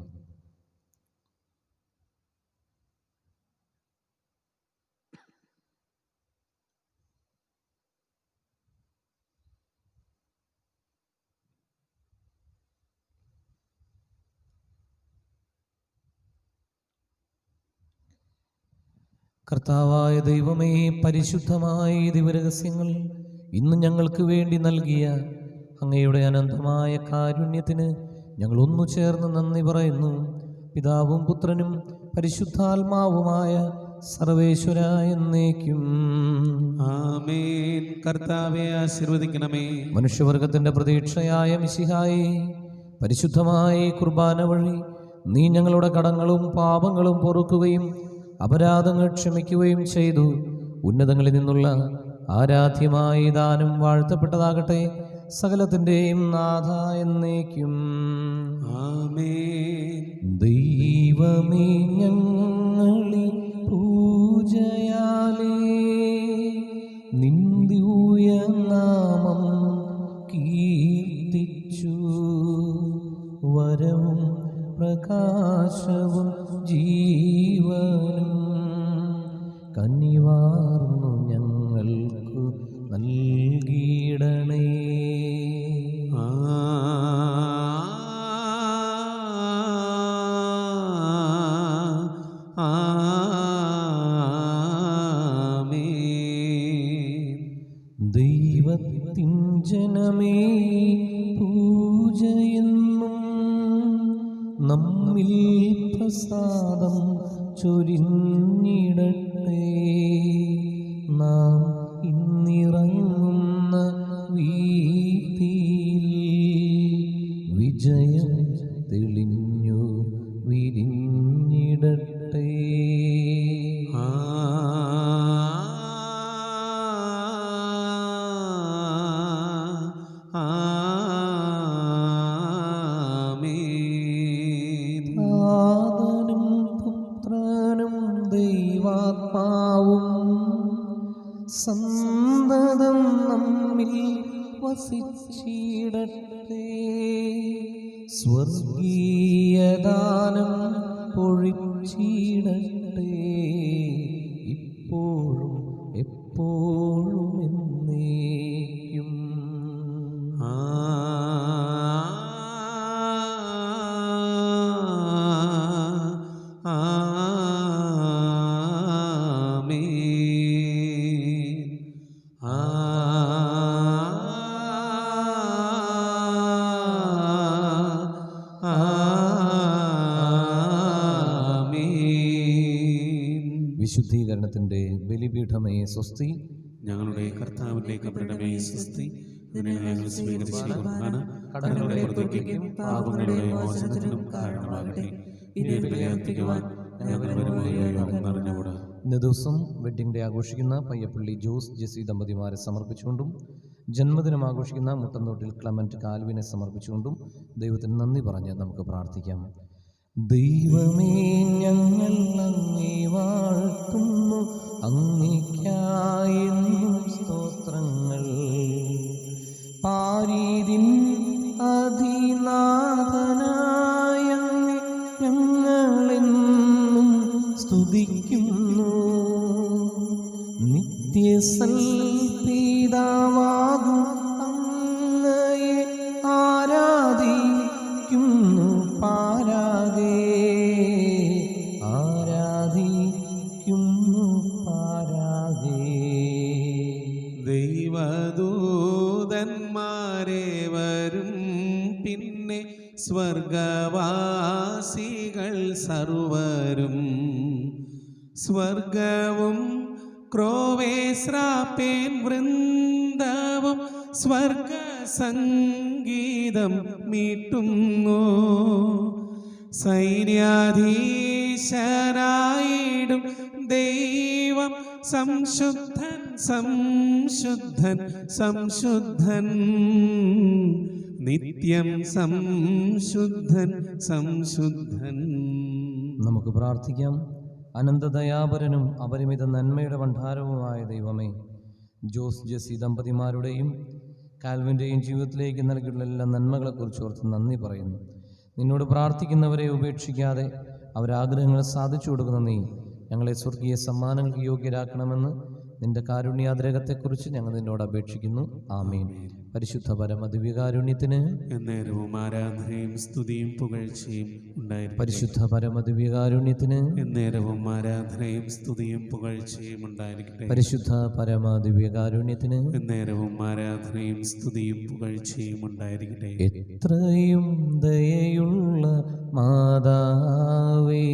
കർത്താവായ ദൈവമേ, പരിശുദ്ധമായ ദിവരഹസ്യങ്ങൾ ഇന്ന് ഞങ്ങൾക്ക് വേണ്ടി നൽകിയ അങ്ങയുടെ അനന്തമായ കാരുണ്യത്തിന് ഞങ്ങൾ ഒന്നു ചേർന്ന് നന്ദി പറയുന്നു. പിതാവും പുത്രനും പരിശുദ്ധാത്മാവുമായ സർവേശ്വര എന്നേക്കും. ആമേൻ. കർത്താവെ ആശീർവദിക്കണമേ. മനുഷ്യവർഗത്തിന്റെ പ്രതീക്ഷയായ മിശിഹായെ, പരിശുദ്ധമായ കുർബാന വഴി നീ ഞങ്ങളുടെ കടങ്ങളും പാപങ്ങളും പൊറുക്കുകയും അപരാധങ്ങൾ ക്ഷമിക്കുകയും ചെയ്തു. ഉന്നതങ്ങളിൽ നിന്നുള്ള ആരാധ്യമായ ദാനം വാഴ്ത്തപ്പെട്ടതാകട്ടെ, സകലത്തിൻ്റെയും നാഥ എന്നേക്കും. ആമേൻ. ദൈവമേ, ഞങ്ങളെ പൂജയാലേ നിന്ദിയ നാമം കീർത്തിച്ചു, വരവും പ്രകാശവും ജനമേ പൂജയെന്നും നമ്മിൽ പ്രസാദം ചൊരിഞ്ഞിടട്ടെ. നാം ഇന്നിറങ്ങുന്ന വീതിയിൽ വിജയം തെളിഞ്ഞു വിരിഞ്ഞിടട്ടെ. സന്തതം നമ്മിൽ വസിച്ചിടട്ടെ. സ്വർഗീയദാനം പൊഴിച്ചിടട്ടെ. ഇപ്പോഴും എപ്പോഴും എന്നേക്കും. വിശുദ്ധീകരണത്തിൻ്റെ ബലിപീഠമേ സ്വസ്തി. ഞങ്ങളുടെ കർത്താവിന്റെ കബറിടമേ സ്വസ്തി. ഇതിനെ ഞങ്ങൾ സ്വീകരിച്ചിരിക്കുന്ന കടങ്ങളുടെ പുറത്തേക്കും പാപങ്ങളുടെ മോചനത്തിനും കാരണമാകട്ടെ. ഇനി ബലിയർപ്പിക്കുവാൻ ഞങ്ങൾ അറിഞ്ഞുകൂടാ. ഇന്ന് ദിവസം വെഡ്ഡിംഗ് ഡേ ആഘോഷിക്കുന്ന പയ്യപ്പള്ളി ജോസ് ജെസി ദമ്പതിമാരെ സമർപ്പിച്ചുകൊണ്ടും ജന്മദിനം ആഘോഷിക്കുന്ന മുട്ടന്തോട്ടിൽ ക്ലമന്റ് കാൽവിനെ സമർപ്പിച്ചുകൊണ്ടും ദൈവത്തിന് നന്ദി പറഞ്ഞ് നമുക്ക് പ്രാർത്ഥിക്കാം. ദൈവമേ, ഞങ്ങൾ അങ്ങേ വാഴ്ത്തുന്നു, അങ്ങേയ്ക്കായെന്നും സ്തോത്രങ്ങൾ. പാരീതിൻ അധിനാഥനായ ഞങ്ങളെന്നും സ്തുതിക്കുന്നു. നിത്യസൽപിതാവാകും അങ്ങയെ ആരാധിക്കുന്നു പാരാകെ. ആരാധിക്കുന്നു പാരാകെ. ദൈവദൂതന്മാരേവരും പിന്നെ സ്വർഗവാസികൾ സർവരും സ്വർഗവും ക്രോവേശ്രാപ്പേൻ വൃന്ദവും സ്വർഗ സംഗീതം മീട്ടുന്നു. സൈന്യാധീശനായിടും ദൈവം സംശുദ്ധൻ സംശുദ്ധൻ സംശുദ്ധൻ, നിത്യം സംശുദ്ധൻ സംശുദ്ധൻ. നമുക്ക് പ്രാർത്ഥിക്കാം. അനന്തദയാപരനും അപരിമിത നന്മയുടെ ഭണ്ഡാരവുമായ ദൈവമേ, ജോസ് ജെസി ദമ്പതിമാരുടെയും കാൽവിൻ്റെയും ജീവിതത്തിലേക്ക് നൽകിയുള്ള എല്ലാ നന്മകളെക്കുറിച്ച് ഓർത്ത് നന്ദി പറയുന്നു. നിന്നോട് പ്രാർത്ഥിക്കുന്നവരെ ഉപേക്ഷിക്കാതെ അവരാഗ്രഹങ്ങൾ സാധിച്ചു കൊടുക്കുന്ന നീ ഞങ്ങളെ സ്വർഗീയ സമ്മാനങ്ങൾക്ക് യോഗ്യരാക്കണമെന്ന് നിന്റെ കാരുണ്യാഗ്രഹത്തെക്കുറിച്ച് ഞങ്ങൾ നിന്നോട് അപേക്ഷിക്കുന്നു. ആമീൻ. പരിശുദ്ധ പരമദിവ്യകാരുണ്യത്തിന് എന്നേരവും ആരാധനയും സ്തുതിയും പുകഴ്ചയും ഉണ്ടായിരിക്കട്ടെ. പരിശുദ്ധ പരമദിവ്യകാരുണ്യത്തിന് എന്നേരവും ആരാധനയും സ്തുതിയും പുകഴ്ചയും ഉണ്ടായിരിക്കട്ടെ. പരിശുദ്ധ പരമദിവ്യകാരുണ്യത്തിന് എന്നേരവും ആരാധനയും സ്തുതിയും പുകഴ്ചയും ഉണ്ടായിരിക്കട്ടെ. എത്രയും ദയയുള്ള മാതാവേ,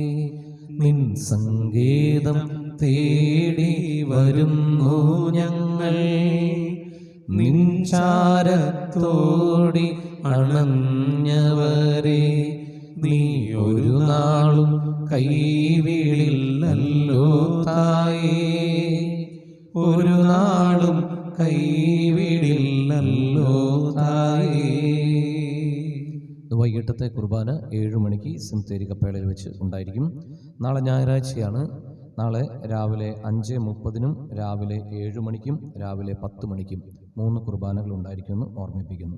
നിൻ സങ്കേതം തേടി വരുന്നു ഞങ്ങൾ. നിൻ ചാരത്തോടി അണഞ്ഞവരെ നീ ഒരു നാളും കൈവിടില്ലല്ലോ തായേ. ഒരു നാളും കൈവിടില്ലല്ലോ തായേ. വൈകിട്ടത്തെ കുർബാന 7 മണിക്ക് സെമിത്തേരി കപ്പേളയിൽ വെച്ച് ഉണ്ടായിരിക്കും. നാളെ ഞായറാഴ്ചയാണ്. നാളെ രാവിലെ 5:30 രാവിലെ 7 മണിക്കും രാവിലെ 10 മണിക്കും 3 കുർബാനകൾ ഉണ്ടായിരിക്കുമെന്ന് ഓർമ്മിപ്പിക്കുന്നു.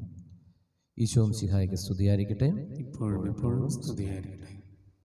ഈശോ മിശിഹായ്ക്ക് സ്തുതിയായിരിക്കട്ടെ. ഇപ്പോഴും എപ്പോഴും സ്തുതിയായിരിക്കട്ടെ.